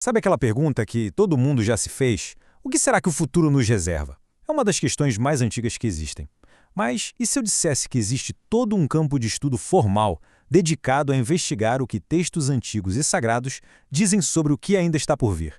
Sabe aquela pergunta que todo mundo já se fez? O que será que o futuro nos reserva? É uma das questões mais antigas que existem. Mas e se eu dissesse que existe todo um campo de estudo formal dedicado a investigar o que textos antigos e sagrados dizem sobre o que ainda está por vir?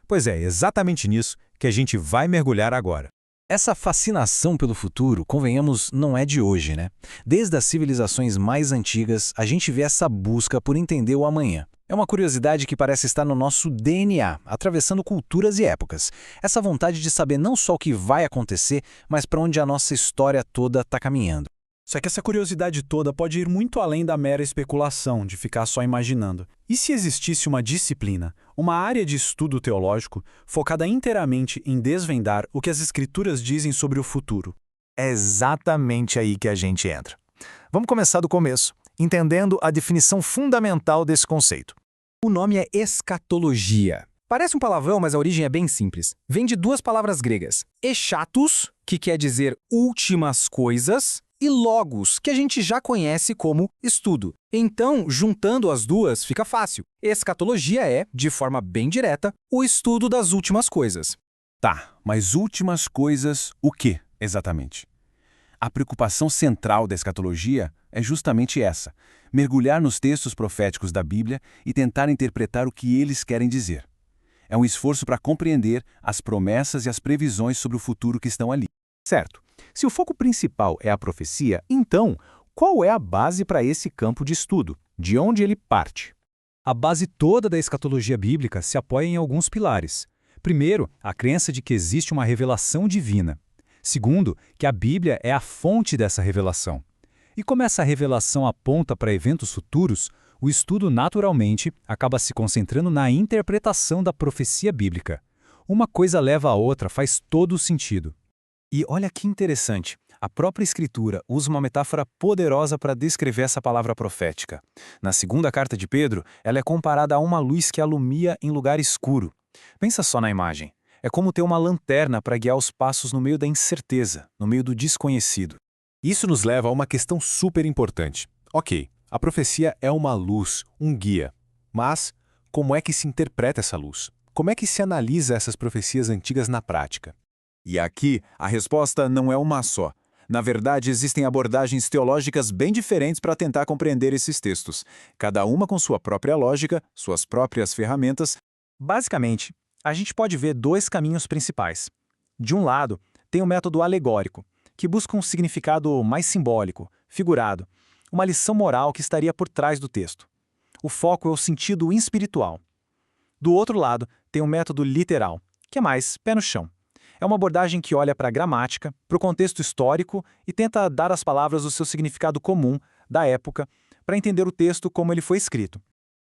Pois é exatamente nisso que a gente vai mergulhar agora. Essa fascinação pelo futuro, convenhamos, não é de hoje, né? Desde as civilizações mais antigas, a gente vê essa busca por entender o amanhã. É uma curiosidade que parece estar no nosso DNA, atravessando culturas e épocas. Essa vontade de saber não só o que vai acontecer, mas para onde a nossa história toda está caminhando. Só que essa curiosidade toda pode ir muito além da mera especulação, de ficar só imaginando. E se existisse uma disciplina, uma área de estudo teológico, focada inteiramente em desvendar o que as Escrituras dizem sobre o futuro? É exatamente aí que a gente entra. Vamos começar do começo, entendendo a definição fundamental desse conceito. O nome é escatologia. Parece um palavrão, mas a origem é bem simples. Vem de duas palavras gregas. Eschatos, que quer dizer últimas coisas, e logos, que a gente já conhece como estudo. Então, juntando as duas, fica fácil. Escatologia é, de forma bem direta, o estudo das últimas coisas. Tá, mas últimas coisas, o quê, exatamente? A preocupação central da escatologia é justamente essa: mergulhar nos textos proféticos da Bíblia e tentar interpretar o que eles querem dizer. É um esforço para compreender as promessas e as previsões sobre o futuro que estão ali. Certo. Se o foco principal é a profecia, então, qual é a base para esse campo de estudo? De onde ele parte? A base toda da escatologia bíblica se apoia em alguns pilares. Primeiro, a crença de que existe uma revelação divina. Segundo, que a Bíblia é a fonte dessa revelação. E como essa revelação aponta para eventos futuros, o estudo naturalmente acaba se concentrando na interpretação da profecia bíblica. Uma coisa leva a outra, faz todo o sentido. E olha que interessante, a própria Escritura usa uma metáfora poderosa para descrever essa palavra profética. Na segunda carta de Pedro, ela é comparada a uma luz que alumia em lugar escuro. Pensa só na imagem. É como ter uma lanterna para guiar os passos no meio da incerteza, no meio do desconhecido. Isso nos leva a uma questão super importante. Ok, a profecia é uma luz, um guia. Mas como é que se interpreta essa luz? Como é que se analisa essas profecias antigas na prática? E aqui, a resposta não é uma só. Na verdade, existem abordagens teológicas bem diferentes para tentar compreender esses textos, cada uma com sua própria lógica, suas próprias ferramentas. Basicamente, a gente pode ver dois caminhos principais. De um lado, tem o método alegórico, que busca um significado mais simbólico, figurado, uma lição moral que estaria por trás do texto. O foco é o sentido espiritual. Do outro lado, tem o método literal, que é mais pé no chão. É uma abordagem que olha para a gramática, para o contexto histórico e tenta dar às palavras o seu significado comum, da época, para entender o texto como ele foi escrito.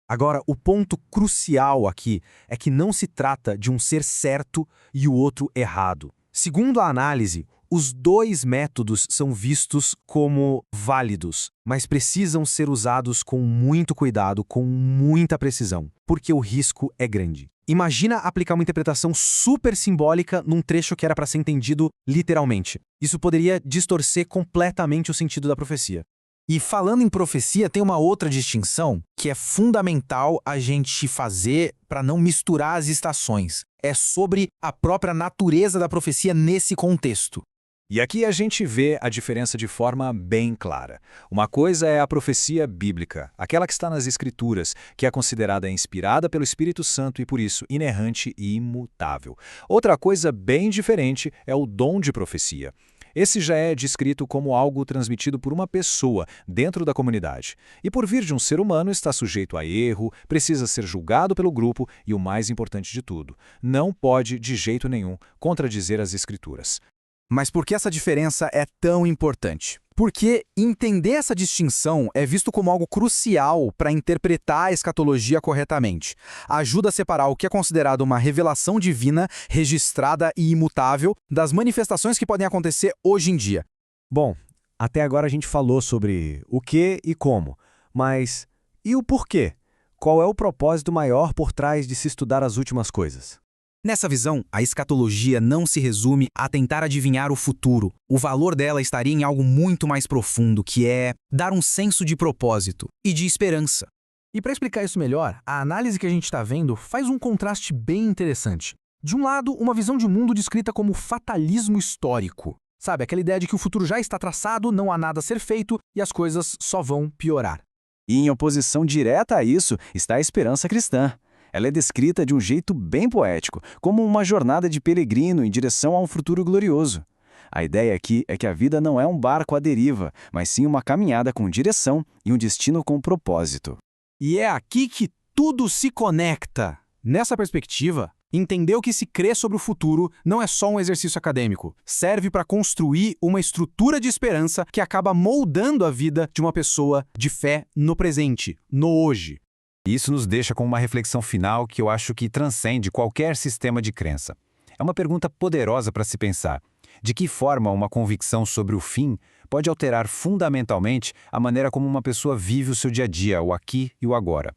Agora, o ponto crucial aqui é que não se trata de um ser certo e o outro errado. Segundo a análise, os dois métodos são vistos como válidos, mas precisam ser usados com muito cuidado, com muita precisão, porque o risco é grande. Imagina aplicar uma interpretação super simbólica num trecho que era para ser entendido literalmente. Isso poderia distorcer completamente o sentido da profecia. E falando em profecia, tem uma outra distinção que é fundamental a gente fazer para não misturar as estações. É sobre a própria natureza da profecia nesse contexto. E aqui a gente vê a diferença de forma bem clara. Uma coisa é a profecia bíblica, aquela que está nas Escrituras, que é considerada inspirada pelo Espírito Santo e por isso inerrante e imutável. Outra coisa bem diferente é o dom de profecia. Esse já é descrito como algo transmitido por uma pessoa dentro da comunidade. E por vir de um ser humano está sujeito a erro, precisa ser julgado pelo grupo e o mais importante de tudo, não pode de jeito nenhum contradizer as Escrituras. Mas por que essa diferença é tão importante? Porque entender essa distinção é visto como algo crucial para interpretar a escatologia corretamente. Ajuda a separar o que é considerado uma revelação divina, registrada e imutável, das manifestações que podem acontecer hoje em dia. Bom, até agora a gente falou sobre o que e como, mas e o porquê? Qual é o propósito maior por trás de se estudar as últimas coisas? Nessa visão, a escatologia não se resume a tentar adivinhar o futuro. O valor dela estaria em algo muito mais profundo, que é dar um senso de propósito e de esperança. E para explicar isso melhor, a análise que a gente está vendo faz um contraste bem interessante. De um lado, uma visão de mundo descrita como fatalismo histórico. Sabe, aquela ideia de que o futuro já está traçado, não há nada a ser feito e as coisas só vão piorar. E em oposição direta a isso está a esperança cristã. Ela é descrita de um jeito bem poético, como uma jornada de peregrino em direção a um futuro glorioso. A ideia aqui é que a vida não é um barco à deriva, mas sim uma caminhada com direção e um destino com propósito. E é aqui que tudo se conecta. Nessa perspectiva, entender o que se crê sobre o futuro não é só um exercício acadêmico. Serve para construir uma estrutura de esperança que acaba moldando a vida de uma pessoa de fé no presente, no hoje. Isso nos deixa com uma reflexão final que eu acho que transcende qualquer sistema de crença. É uma pergunta poderosa para se pensar. De que forma uma convicção sobre o fim pode alterar fundamentalmente a maneira como uma pessoa vive o seu dia a dia, o aqui e o agora?